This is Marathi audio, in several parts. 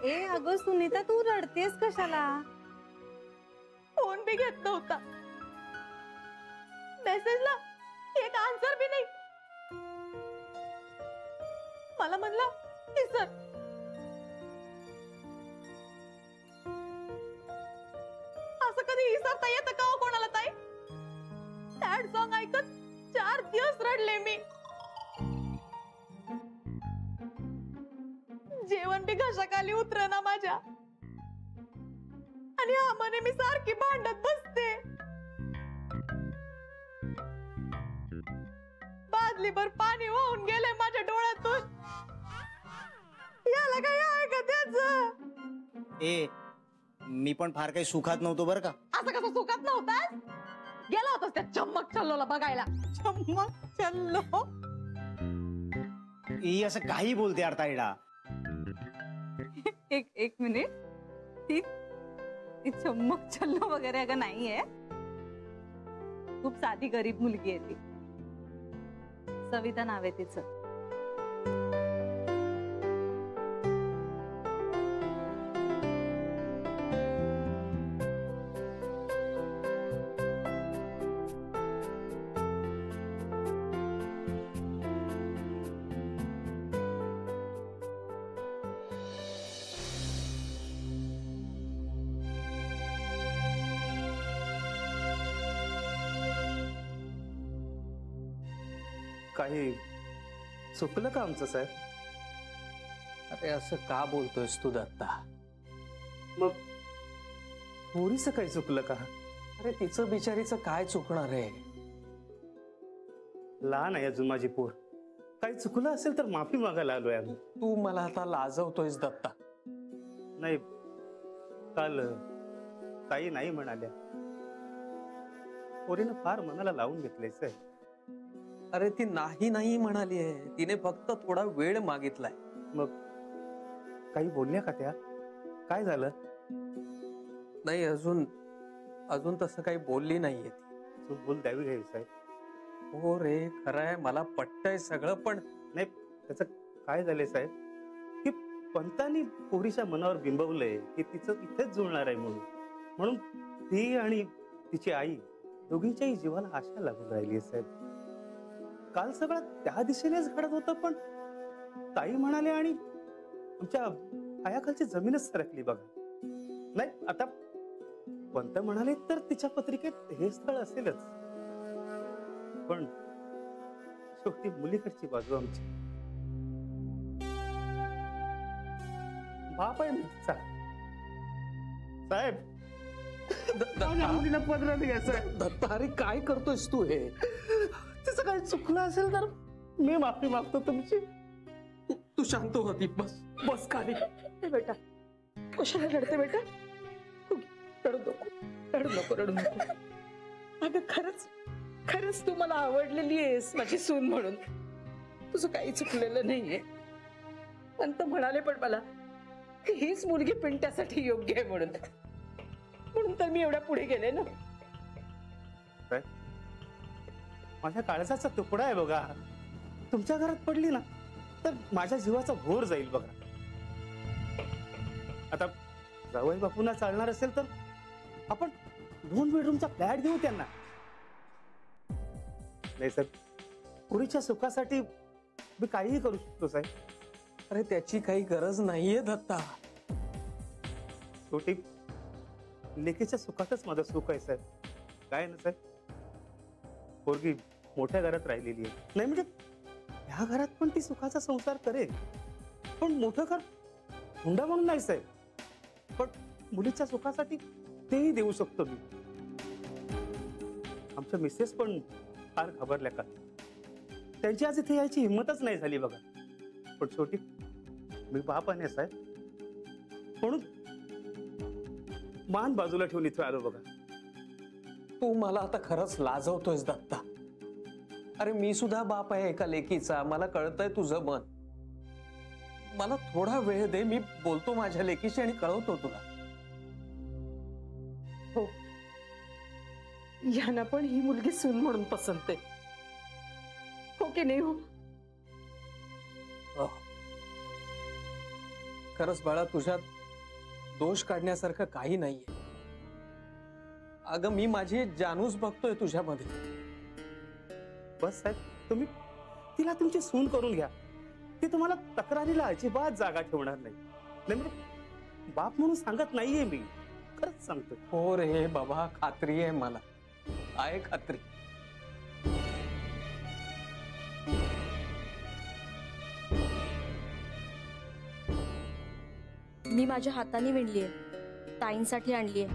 ए अगं सुनीता, तू रडतेस कशाला? फोन भी घेत नव्हता, मेसेजला एक आन्सर भी नाही. मला म्हणला की सर असं कधी विसरता येतं का कोणाला ताई? सॅड सॉंग ऐकत 4 दिवस रडले मी. जेवण बी घशाखाली उतरना माझ्या, आणि हा म्हणे मी सारखी भांडत बसते. बादलीभर पाणी वाहून गेले माझ्या डोळ्यातून. याला काय आहे का त्याच? ए मी पण फार काही सुखात नव्हतो बरं का. असं कसं सुखात नव्हतास? गेला होतास त्या चम्मक चल्लोला बघायला. चम्मक चल्लो? ही असं काही बोलते यार ताईडा. एक मिनिट, ती चम्मक चल्लो वगैरे अगं नाहीये. खूप साधी गरीब मुलगी आहे ती. सविता नाव आहे तिचं. काही चुकलं का आमचं साहेब? अरे असं का बोलतोयस तू दत्ता? मग पोरीचं काही चुकलं का? अरे तिचं बिचारीचं काय चुकणार आहे? लहान आहे अजून माझी पोर. काही चुकलं असेल तर माफी मागायला आलोय आम्ही. तू मला आता लाजवतोयस दत्ता. नाही, काल ताई नाही म्हणाल्या. पोरीनं फार मनाला लावून घेतलंय साहेब. अरे ती नाही म्हणाली आहे, तिने फक्त थोडा वेळ मागितलाय. मग काही बोलल्या का त्या? काय झालं? नाही, अजून तसं काही बोलली नाहीये ती. तू बोल द्यावी घ्यावी साहेब. हो रे, खरंय, मला पटतंय सगळं, पण नाही त्याचं काय झालंय साहेब की पंतांनी पोरीच्या मनावर बिंबवलंय की तिचं इथेच जुळणार आहे म्हणून ती आणि तिची आई दोघींच्याही जीवाला आशा लागून राहिली आहे साहेब. काल सगळं त्या दिशेनेच घडत होतं, पण ताई म्हणाले आणि आमच्या पायाखालची जमीनच सरकली बघा. नाही आता पंत म्हणाले तर तिच्या पत्रिकेत हे स्थळ असेलच, पण शेवटी मुलीकडची बाजू आमची. बाप आहे तिचा साहेब. मुलीला पदरात घ्यायचं. दत्ता, अरे काय करतोयस तू हे? तिचं काही चुकलं असेल तर मी माफी मागतो तुमची. तू शांत होती, बस खाली. बेटा कशाला रडते बेटा? रडू नको. अगं खरंच तू मला आवडलेली आहेस माझी सून म्हणून. तुझं काही चुकलेलं नाहीये. पंत म्हणाले पण मला की हीच मुलगी पिंट्यासाठी योग्य आहे म्हणून तर मी एवढ्या पुढे गेले ना. माझ्या काळजाचा तुकडा आहे बघा. तुमच्या घरात पडली ना तर माझ्या जीवाचा भोर जाईल बघा. आता जावई बापूंना चालणार असेल तर आपण 2 बेडरूमचा फ्लॅट देऊ त्यांना. नाही सर, पुरीच्या सुखासाठी मी काहीही करू शकतो साहेब. अरे त्याची काही गरज नाहीये दत्ता. छोटी लेकीच्या सुखातच माझं सुख आहे साहेब. काय ना साहेब, पोरगी मोठ्या घरात राहिलेली आहे. नाही म्हणजे ह्या घरात पण ती सुखाचा संसार करेल, पण मोठं घर हुंडा म्हणून नाही साहेब. पण मुलीच्या सुखासाठी तेही देऊ शकतो मी. आमच्या मिसेस पण फार घाबरल्या का. त्यांची आज इथे यायची हिंमतच नाही झाली बघा. पण शेवटी मी बापाने साहेब म्हणून मान बाजूला ठेवून इथे आलो बघा. तू मला आता खरंच लाजवतोयस दत्ता. अरे मी सुद्धा बाप आहे एका लेकीचा. मला कळतंय तुझं मन. मला थोडा वेळ दे, मी बोलतो माझ्या लेकीशी आणि कळवतो तुला. हो, यांना पण ही मुलगी सून म्हणून पसंत आहे. हो की नाही? हो खरंच बाळा तुझ्यात दोष काढण्यासारखं काही नाहीये. अगं मी माझी जानूच बघतोय तुझ्यामध्ये. बस साहेब, तुम्ही तिला तुमची सून करून घ्या. ती तुम्हाला तक्रारीला अजिबात जागा ठेवणार नाही. म्हणजे बाप म्हणून सांगत नाहीये मी, खरंच सांगतोय. हो रे बाबा, खात्री आहे मला, आहे खात्री. मी माझ्या हाताने विणलीये, ताईंसाठी आणलीये.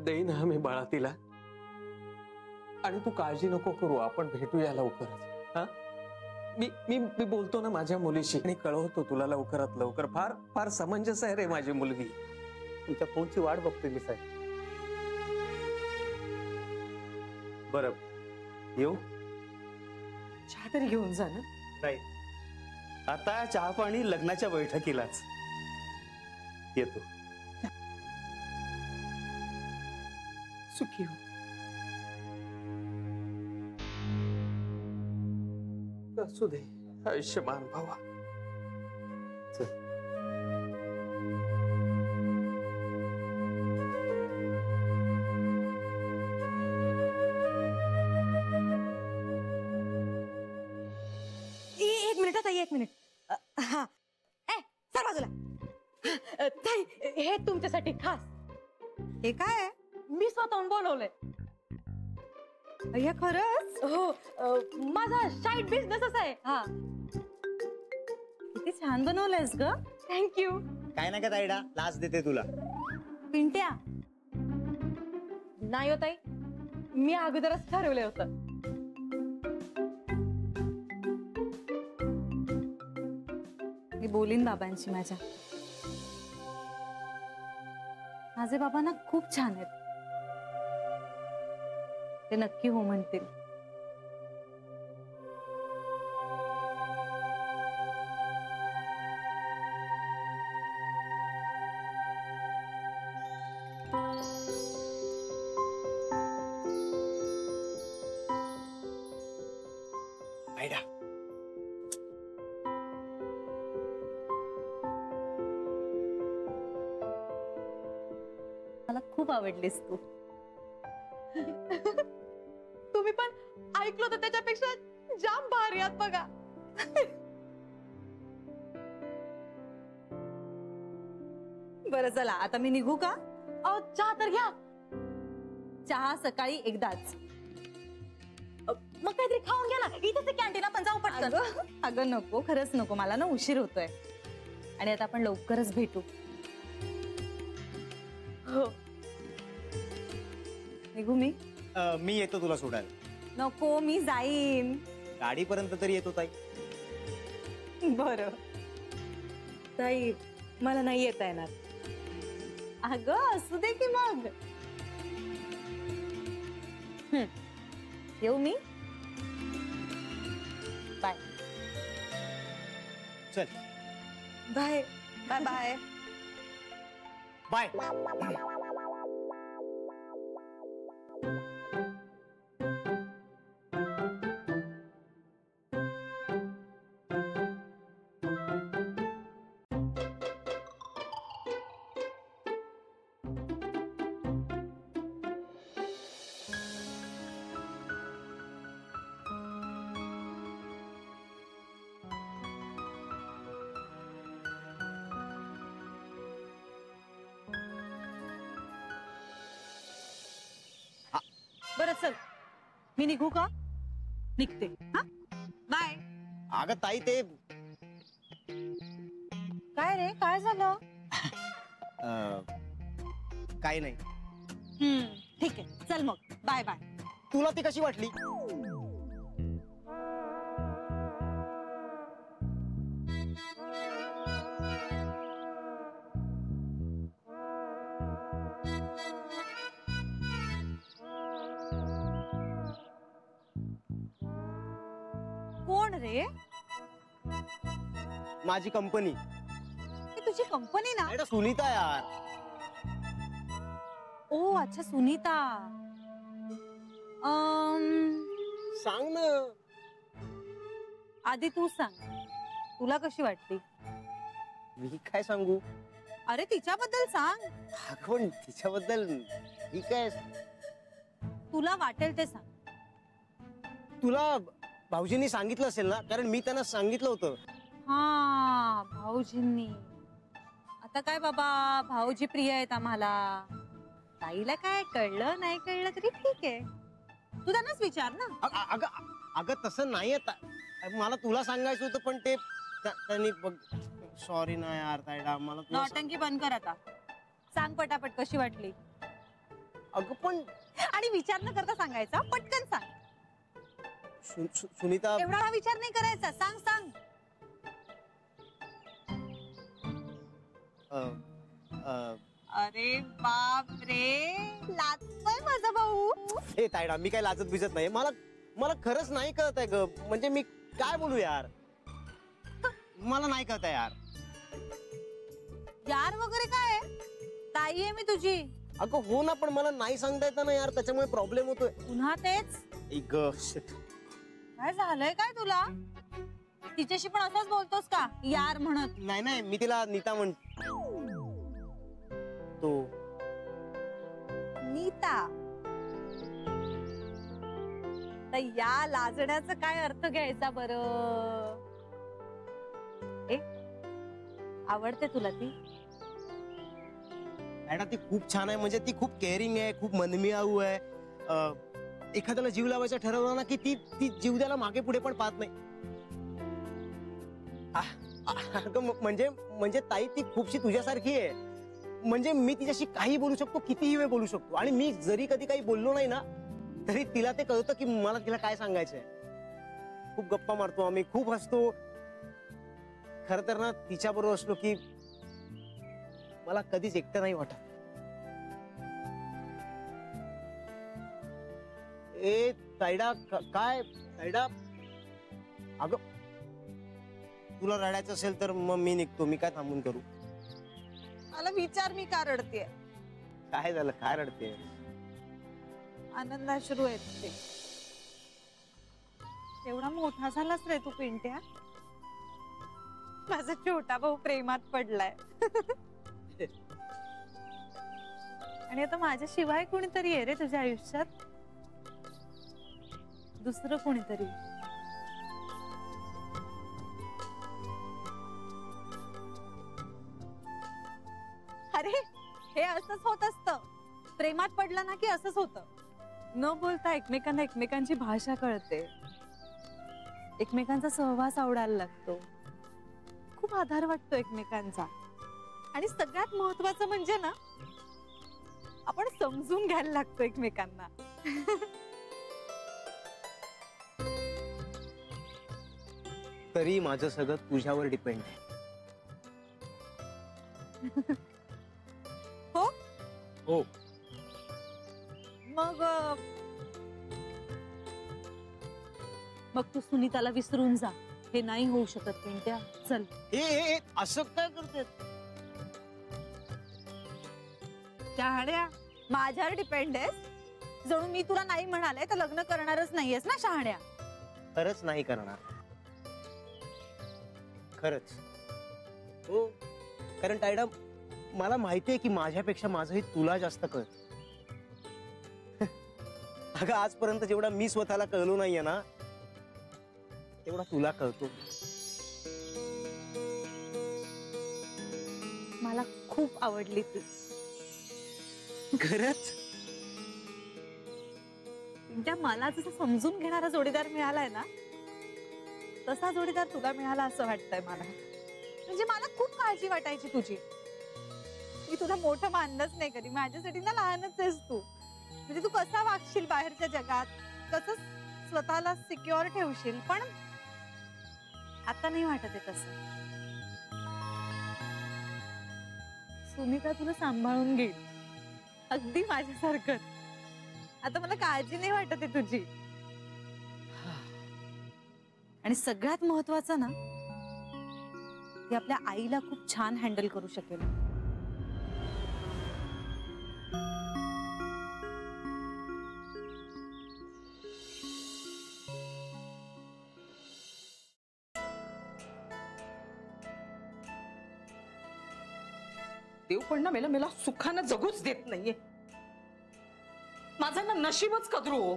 देईन हा मी बाळा तिला. आणि तू काळजी नको करू, आपण भेटूया लवकरच. हा, मी मी मी बोलतो ना माझ्या मुलीशी आणि कळवतो तुला लवकरात लवकर. फार फार समंजस आहे रे माझी मुलगी. तुमच्या फोनची वाट बघतोय मी साहेब. बरं, येऊ? चहा तरी घेऊन जा ना. नाही, आता चहा पाणी लग्नाच्या बैठकीलाच. येतो. सुखी हो. असू दे, आयुष्यमान भावा. एक मिनिट ताई, एक मिनिट. हा, सर बाजूला. ताई, हे तुमच्यासाठी खास. हे काय आहे? मी स्वतःहून बोलवलंय. अय्या खरंच? हो, माझा साईड बिझनेसच आहे. हा, किती छान बनवलंयस ग. थँक्यू. काय नाही का ताईडा, लाच देते तुला. पिंट्या, नाही हो ताई, मी अगोदरच ठरवलं होतं. मी बोलीन बाबांशी माझ्या. माझे बाबा ना खूप छान आहेत, ते नक्की हो म्हणतील. ताईडा, मला खूप आवडलीस तू. तुम्ही पण ऐकलं होतं त्याच्यापेक्षा जाम भारी आहात बघा. बरं चला, आता मी निघू का? अहो, चहा तर घ्या. चहा सकाळी एकदाच. मग काहीतरी खाऊन घ्या ना, इथेच कॅन्टीन, आपण जाऊ पटकन. अगं नको, खरंच नको, मला ना उशीर होतोय. आणि आता आपण लवकरच भेटू. हो. निघू मी? मी येतो तुला सोडायला. नको, मी जाईन. गाडीपर्यंत तरी येतो ताई. बरं. ताई, मला नाही येता येणार. अगं असू दे की मग. येऊ मी? बाय. चल बाय बाय बाय. बाय. बरं चल, मी निघू का? निघते. हा, बाय. अगं ताई, ते काय रे, काय झालं? काही नाही. ठीक आहे, चल मग, बाय बाय. तुला ती कशी वाटली? कोण रे? माझी कंपनी. ही तुझी कंपनी ना? सुनीता यार. ओ अच्छा, सुनीता. सांग ना. आधी तू सांग, तुला कशी वाटली? मी काय सांगू? अरे तिच्याबद्दल सांग, पण तिच्याबद्दल मी काय? तुला वाटेल ते सांग. तुला भाऊजींनी सांगितलं असेल ना, कारण मी त्यांना सांगितलं होतं. हा, भाऊजींनी. आता काय बाबा, भाऊजी प्रिय आहेत आम्हाला. ताईला काय कळलं नाही कळलं तरी ठीक आहे, तू त्यांनाच विचार ना. अगं अगं तसं नाही आता. मला तुला सांगायचं होतं पण ते त्यांनी बघ. सॉरी ना यार तायडा, मला तुला नौटंकी बंद कर आता. सांग पटापट कशी वाटली. अगं पण आणि विचार न करता सांगायचा, पटकन सांग. सुनीता, एवढा हा विचार नाही करायचा, सांग सांग. अरे बाप रे, लाजतोय माझा भाऊ. ए तायडा, मी काय लाजत भिजत नाही. मला खरंच नाही कळत आहे ग. म्हणजे मी काय बोलू यार, मला नाही कळत आहे यार. यार वगैरे काय, ताई आहे मी तुझी. अगं हो ना, पण मला नाही सांगता येतं ना यार, त्याच्यामुळे प्रॉब्लेम होतोय. पुन्हा तेच. काय झालंय काय तुला? तिच्याशी पण असंच बोलतोस का, यार म्हणत? नाही, मी तिला नीता म्हणतो. नीता. तर या लाजण्याचा काय अर्थ घ्यायचा बरं? आवडते तुला ती? ती खूप छान आहे. म्हणजे ती खूप केअरिंग आहे, खूप मनमिळाऊ आहे. एखाद्याला जीव लावायचा ठरवलं ना की ती जीव द्यायला मागे पुढे पण पाहत नाही. म्हणजे ताई ती खूपशी तुझ्यासारखी आहे. म्हणजे मी तिच्याशी काही बोलू शकतो, कितीही वेळ बोलू शकतो. आणि मी जरी कधी काही बोललो नाही ना, तरी तिला ते कळतं की मला तिला काय सांगायचंय. खूप गप्पा मारतो आम्ही, खूप हसतो. खर तर ना तिच्या बरोबर असलो की मला कधीच एकटं नाही वाटत. ए तायडा, काय तायडा? अगं तुला रडायचं असेल तर मग मी निघतो. मी काय थांबून करू? मला विचार, मी का रडतेय? काय झालं, काय रडते? आनंदाश्रू आहेत ते. एवढा मोठा झालास रे तू पिंट्या. माझा छोटा भाऊ प्रेमात पडलाय. आणि आता माझ्याशिवाय कोणीतरी आहे रे तुझ्या आयुष्यात, दुसरं कोणीतरी. अरे हे असंच होत असतं, प्रेमात पडलं ना की असंच होतं. न बोलता एकमेकांना एकमेकांची भाषा कळते, एकमेकांचा सहवास आवडायला लागतो, खूप आधार वाटतो एकमेकांचा. आणि सगळ्यात महत्वाचं म्हणजे ना, आपण समजून घ्यायला लागतो एकमेकांना. तरी माझं सगळं तुझ्यावर डिपेंड आहे. हो हो. मग तू सुनीताला विसरून जा. हे नाही होऊ शकत पिंट्या. चल. ए असं काय करते? शहाण्या, माझ्यावर डिपेंड आहेस. जणू मी तुला नाही म्हणाले तर लग्न करणारच नाहीयेस ना शहाण्या. खरंच नाही करणार, खरंच. हो, कारण तायडा मला माहितीये की माझ्यापेक्षा माझं हे तुला जास्त कळत. अगं आजपर्यंत जेवढा मी स्वतःला कळलो नाहीये ना, तेवढा तुला कळतो. मला खूप आवडली तू. खरंच? पिंट्या, मला जसं समजून घेणारा जोडीदार मिळालाय ना, तसा जोडीदार तुला मिळाला असं वाटतंय मला. म्हणजे मला खूप काळजी वाटायची तुझी. मी तुला मोठं मानलंच नाही कधी, माझ्यासाठी ना लहानच आहेस तू. म्हणजे तू कसा वागशील बाहेरच्या जगात, कसं स्वतःला सिक्युअर ठेवशील, पण आता नाही वाटत आहे तसं. सुनीता तुला सांभाळून घेईल, अगदी माझ्यासारखं. आता मला काळजी नाही वाटत आहे तुझी. आणि सगळ्यात महत्वाचं ना, ती आपल्या आईला खूप छान हँडल करू शकेल. देव पण ना मला सुखानं जगूच देत नाहीये. माझं ना नशीबच कदरू हो.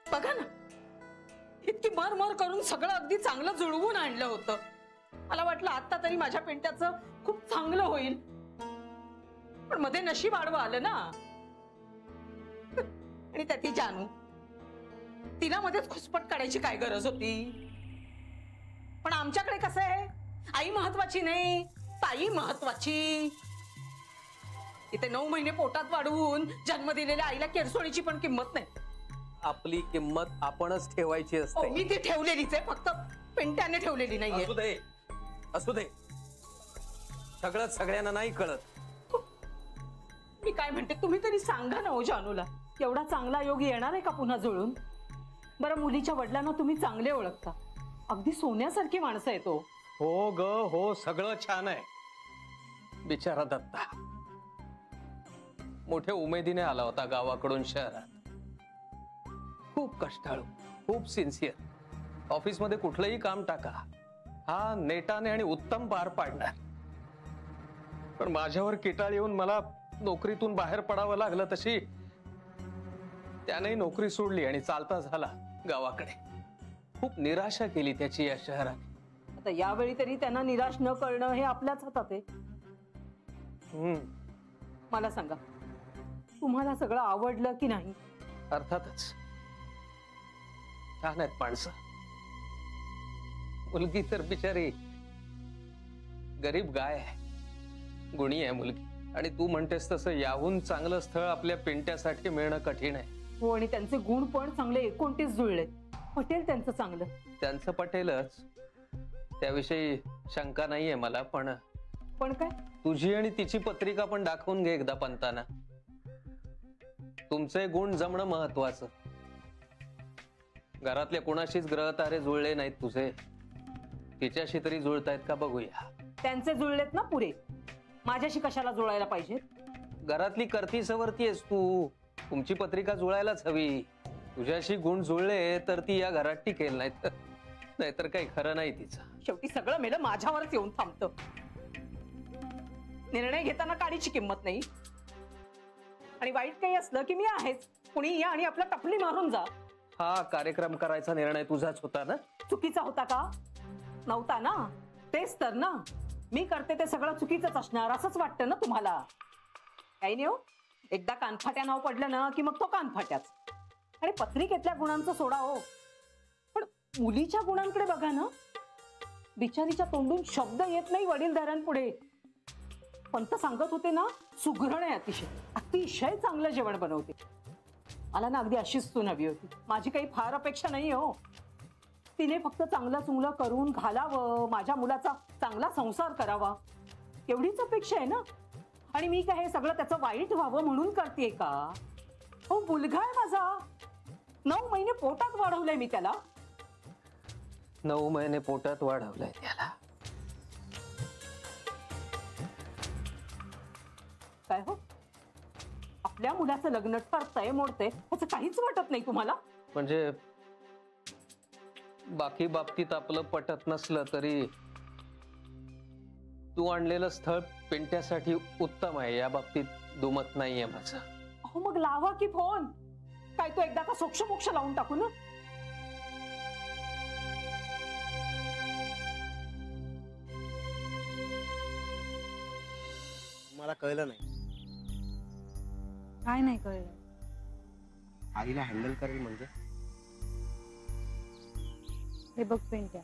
बघा ना, इतकी मर करून सगळं अगदी चांगलं जुळवून आणलं होतं. मला वाटलं आता तरी माझ्या पिंट्याचं खूप चांगलं होईल, पण मध्ये नशीब आडवं आलं ना. आणि त्या ती जानू, तिला मध्येच खुसपट काढायची काय गरज होती. पण आमच्याकडे कसं आहे, आई महत्वाची नाही, ताई महत्वाची. इथे 9 महिने पोटात वाढवून जन्म दिलेल्या आईला केरसोणीची पण किंमत नाही. आपली किंमत आपणच ठेवायची असते. मी ती ठेवलेलीच आहे, फक्त पिंट्याने ठेवलेली नाहीये. असू दे, असू दे, सगळं सगळ्यांना नाही कळत. मी काय म्हणते, तुम्ही तरी सांगा ना हो जानूला, एवढा चांगला योग येणार आहे का पुन्हा जुळून? बरं, मुलीच्या वडिलांना तुम्ही चांगले ओळखता, अगदी सोन्यासारखी माणसं आहे तो. हो ग हो, सगळं छान आहे. बिचारा दत्ता मोठ्या उमेदीने आला होता गावाकडून शहरात. खूप कष्टाळू, खूप सिन्सिअर. ऑफिस मध्ये कुठलंही काम टाका, हा नेटाने आणि उत्तम पार पाडणार. पण माझ्यावर किटाळ येऊन मला नोकरीतून बाहेर पडावं लागलं, तशी त्यानेही नोकरी सोडली आणि चालता झाला गावाकडे. खूप निराशा केली त्याची या शहरात. आता यावेळी तरी त्यांना निराश न करणं हे आपल्याच हातात आहे. मला सांगा, तुम्हाला सगळं आवडलं की नाही? अर्थातच छान आहेत माणसं. मुलगी तर बिचारी गरीब गाय आहे, गुणी आहे मुलगी. आणि तू म्हणतेस तसं याहून चांगलं स्थळ आपल्या पिंट्यासाठी मिळणं कठीण आहे. हो, आणि त्यांचे गुण पण चांगले 29 जुळले. पटेल त्यांचं चांगलं. त्यांचं पटेलच, त्याविषयी शंका नाहीये मला. पण काय, तुझी आणि तिची पत्रिका पण दाखवून घे एकदा पंताना. तुमचे गुण जमणं महत्वाचं. घरातल्या कोणाशीच ग्रह तारे जुळले नाहीत तुझे, तिच्याशी तरी जुळतायत का बघूया. त्यांचे जुळलेत ना पुरे, माझ्याशी कशाला जुळायला पाहिजे? घरातली करती सवरती आहेस तू, तुमची पत्रिका जुळायलाच हवी. तुझ्याशी गुण जुळले तर ती या घरात टिकेल, नाहीतर काही खरं नाही तिचं. शेवटी सगळं मेलं माझ्यावरच येऊन थांबतं. निर्णय घेताना काडीची किंमत नाही, आणि वाईट काही असलं की मी आहेच. कुणी या आणि आपला टपली मारून जा. हा कार्यक्रम करायचा निर्णय तुझाच होता ना? चुकीचा होता का? नव्हता ना. तेच तर ना, मी करते ते सगळं चुकीचंच असणार असंच वाटतं ना तुम्हाला? काही नाही हो, एकदा कानफाट्या नाव पडलं ना की मग तो कानफाट्याच. आणि पत्रिकेतल्या गुणांचं सोडा हो, पण मुलीच्या गुणांकडे बघा ना. बिचारीच्या तोंडून शब्द येत नाही वडीलधाऱ्यांपुढे. पंत सांगत होते ना, सुगरण आहे, अतिशय चांगलं जेवण बनवते. मला ना अगदी अशीच सून हवी होती. माझी काही फार अपेक्षा नाही हो. तिने फक्त चांगलं चुंगलं करून घालावं, माझ्या मुलाचा चांगला संसार करावा, एवढीच अपेक्षा आहे ना. आणि मी काय हे सगळं त्याचं वाईट व्हावं म्हणून करतेय का? हो, मुलगा आहे माझा. 9 महिने पोटात वाढवलंय मी त्याला. 9 महिने पोटात वाढवलंय त्याला. काय हो, आपल्या मुलाचं लग्न ठरतंय मोडतंय त्याचं काहीच वाटत नाही तुम्हाला? म्हणजे बाकी बाबतीत आपलं पटत नसलं तरी तू आणलेलं स्थळ पिंट्यासाठी उत्तम आहे, या बाबतीत दुमत नाहीये माझं. अहो, मग लावा की फोन. काय तो एकदा का सोक्ष मोक्ष लावून टाकू ना. मला कळलं नाही, काय नाही कळलं? आईला हँडल करेल म्हणजे? हे बघ पिंट्या,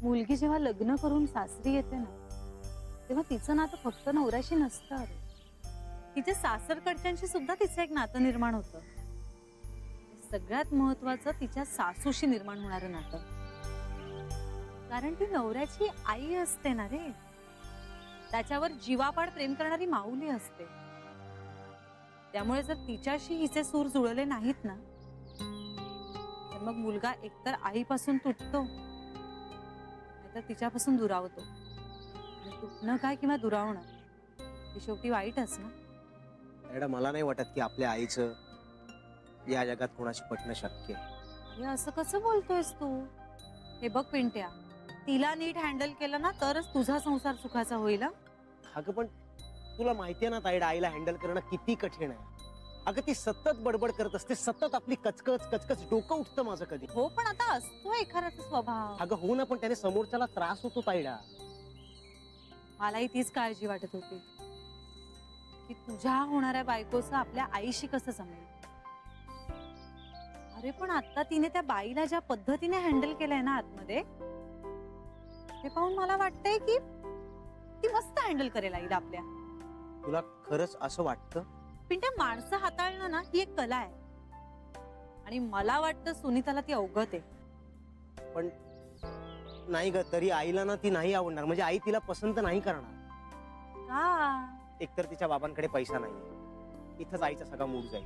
मुलगी जेव्हा लग्न करून सासरी येते ना, तेव्हा तिचं नातं फक्त नवऱ्याशी नसतं. अरे, तिच्या सासरकडच्यांशी सुद्धा तिचं एक नातं निर्माण होतं. सगळ्यात महत्वाचं तिच्या सासूशी निर्माण होणारं नातं, कारण ती नवऱ्याची आई असते ना रे. त्याच्यावर जीवापाड प्रेम करणारी माऊली असते. त्यामुळे जर तिच्याशी हिचे सूर जुळले नाहीत ना, तर मग मुलगा एकतर आईपासून तुटतो, नाहीतर तिच्यापासून दुरावतो. आणि तुटणं काय किंवा दुरावणं हे शेवटी वाईटच ना. मॅडम, मला नाही वाटत की आपल्या आईचं या जगात कोणाशी पटणं शक्य आहे. अरे, असं कसं बोलतोयस तू? हे बघ पिंट्या, तिला नीट हँडल केलं ना तरच तुझा संसार सुखाचा होईल हं? अगं पण तुला माहितीये ना ताईडा, आईला हँडल करणं किती कठीण आहे. अगं ती सतत बडबड करत असते, सतत आपली कचकच कचकच, डोकं उठतं माझं कधी. हो पण आता असतो एखाद्याचा स्वभाव. अगं हो ना, पण त्याने समोरच्याला त्रास होतो ताईडा. मलाही तीच काळजी वाटत होती की तुझ्या होणाऱ्या बायकोचं आपल्या आईशी कसं जमेल. अरे पण आता तिने त्या बाईला ज्या पद्धतीने हँडल केलंय ना आतमध्ये, ते पाहून मला वाटतंय की ती मस्त हँडल करेल आईला आपल्या. तुला खरंच असं वाटतं? पिंट्या, माणसं हाताळणं ना ही एक कला आहे आणि मला वाटतं सुनीताला ती अवगत आहे. पण नाही ग, तरी आईला ना ती नाही आवडणार. म्हणजे आई तिला पसंत नाही करणार. का? एकतर तिच्या बाबांकडे पैसा नाही, इथंच आईचा सगळा मूड जाईल.